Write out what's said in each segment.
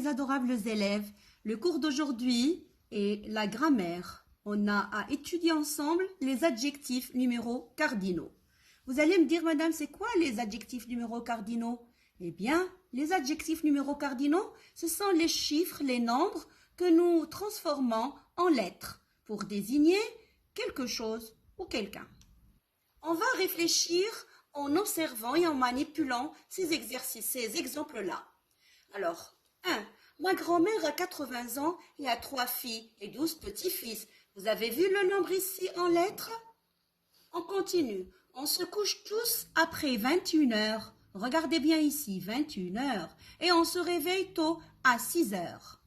mes adorables élèves. Le cours d'aujourd'hui est la grammaire. On a à étudier ensemble les adjectifs numéros cardinaux. Vous allez me dire, madame, c'est quoi les adjectifs numéros cardinaux? Eh bien, les adjectifs numéros cardinaux, ce sont les chiffres, les nombres que nous transformons en lettres pour désigner quelque chose ou quelqu'un. On va réfléchir en observant et en manipulant ces exercices, ces exemples-là. Alors, 1. Ma grand-mère a 80 ans et a 3 filles et 12 petits-fils. Vous avez vu le nombre ici en lettres? On continue. On se couche tous après 21 heures. Regardez bien ici, 21 heures. Et on se réveille tôt à 6 heures.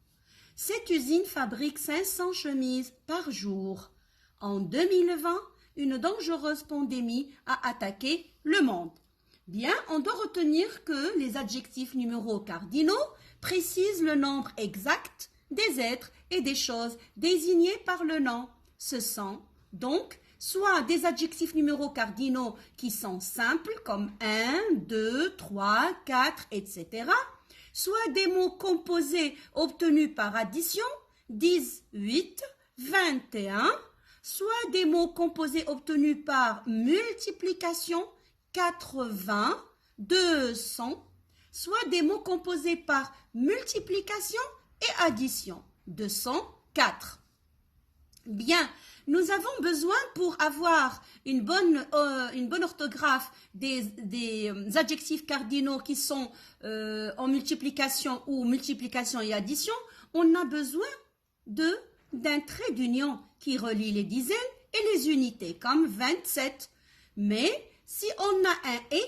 Cette usine fabrique 500 chemises par jour. En 2020, une dangereuse pandémie a attaqué le monde. Bien, on doit retenir que les adjectifs numéros cardinaux précisent le nombre exact des êtres et des choses désignés par le nom. Ce sont donc soit des adjectifs numéros cardinaux qui sont simples comme 1, 2, 3, 4, etc. Soit des mots composés obtenus par addition, 10, 8, 21, soit des mots composés obtenus par multiplication, 80, 200, soit des mots composés par multiplication et addition, 204. Bien, nous avons besoin pour avoir une bonne orthographe des adjectifs cardinaux qui sont en multiplication ou multiplication et addition, on a besoin d'un trait d'union qui relie les dizaines et les unités, comme 27. Mais si on a un « et »,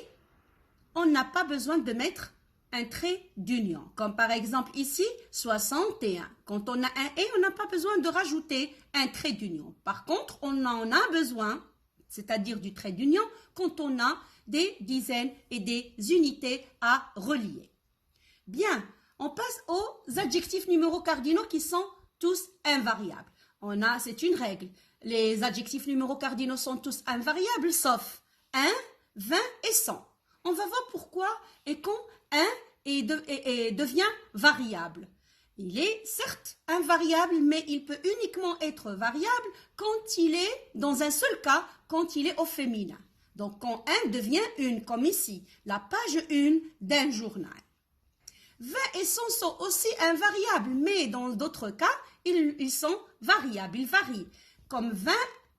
on n'a pas besoin de mettre un trait d'union. Comme par exemple ici, 61. Quand on a un « et », on n'a pas besoin de rajouter un trait d'union. Par contre, on en a besoin, c'est-à-dire du trait d'union, quand on a des dizaines et des unités à relier. Bien, on passe aux adjectifs numéros cardinaux qui sont tous invariables. C'est une règle. Les adjectifs numéros cardinaux sont tous invariables, sauf 1, 20 et 100. On va voir pourquoi et quand 1 devient variable. Il est certes invariable, mais il peut uniquement être variable quand il est, dans un seul cas, quand il est au féminin. Donc, quand 1 devient une, comme ici, la page 1 d'un journal. 20 et 100 sont aussi invariables, mais dans d'autres cas, ils sont variables, ils varient. Comme 20,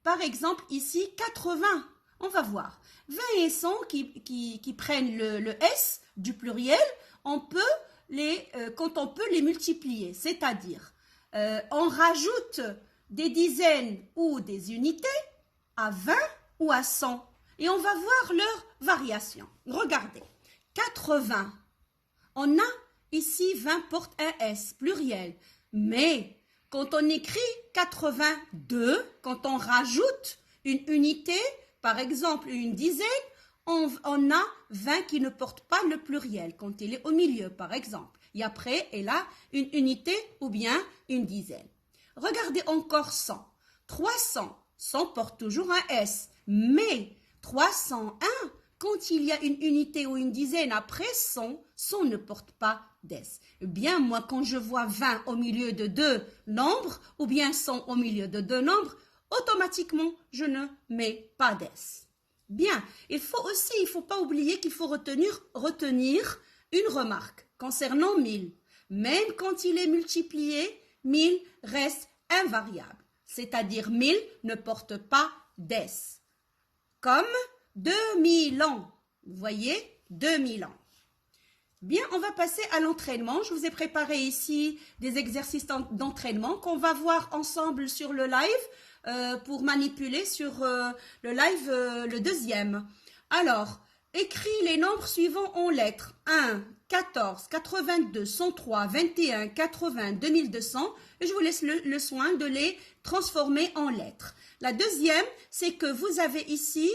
par exemple, ici, 80. On va voir. 20 et 100 qui prennent le S du pluriel, quand on peut les multiplier, c'est-à-dire on rajoute des dizaines ou des unités à 20 ou à 100 et on va voir leur variation. Regardez, 80, on a ici 20 porte un S, pluriel, mais quand on écrit 82, quand on rajoute une unité, par exemple une dizaine, on a 20 qui ne portent pas le pluriel quand il est au milieu, par exemple. Et après, elle a une unité ou bien une dizaine. Regardez encore 100. 300, 100 porte toujours un S. Mais 301, quand il y a une unité ou une dizaine après 100, 100 ne porte pas d'S. Eh bien, moi, quand je vois 20 au milieu de deux nombres, ou bien 100 au milieu de deux nombres, automatiquement, je ne mets pas d'S. Bien, il faut pas oublier qu'il faut retenir une remarque concernant 1000. Même quand il est multiplié, 1000 reste invariable. C'est-à-dire 1000 ne porte pas d'S. Comme 2000 ans. Vous voyez, 2000 ans. Bien, on va passer à l'entraînement. Je vous ai préparé ici des exercices d'entraînement qu'on va voir ensemble sur le live pour manipuler sur le live le deuxième. Alors, écris les nombres suivants en lettres. 1, 14, 82, 103, 21, 80, 2200. Et je vous laisse le soin de les transformer en lettres. La deuxième, c'est que vous avez ici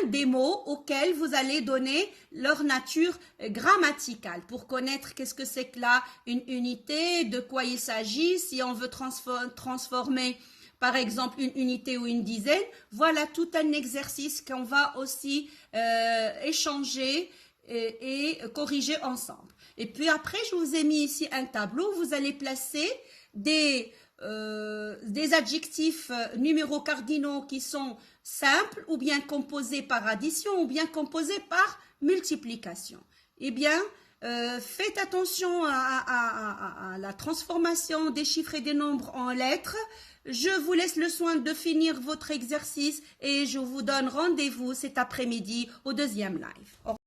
des mots auxquels vous allez donner leur nature grammaticale pour connaître qu'est-ce que c'est que là une unité, de quoi il s'agit, si on veut transformer par exemple une unité ou une dizaine. Voilà tout un exercice qu'on va aussi échanger et corriger ensemble. Et puis après, je vous ai mis ici un tableau où vous allez placer des adjectifs numéros cardinaux qui sont simples ou bien composés par addition ou bien composés par multiplication. Eh bien, faites attention à la transformation des chiffres et des nombres en lettres. Je vous laisse le soin de finir votre exercice et je vous donne rendez-vous cet après-midi au deuxième live. Au revoir.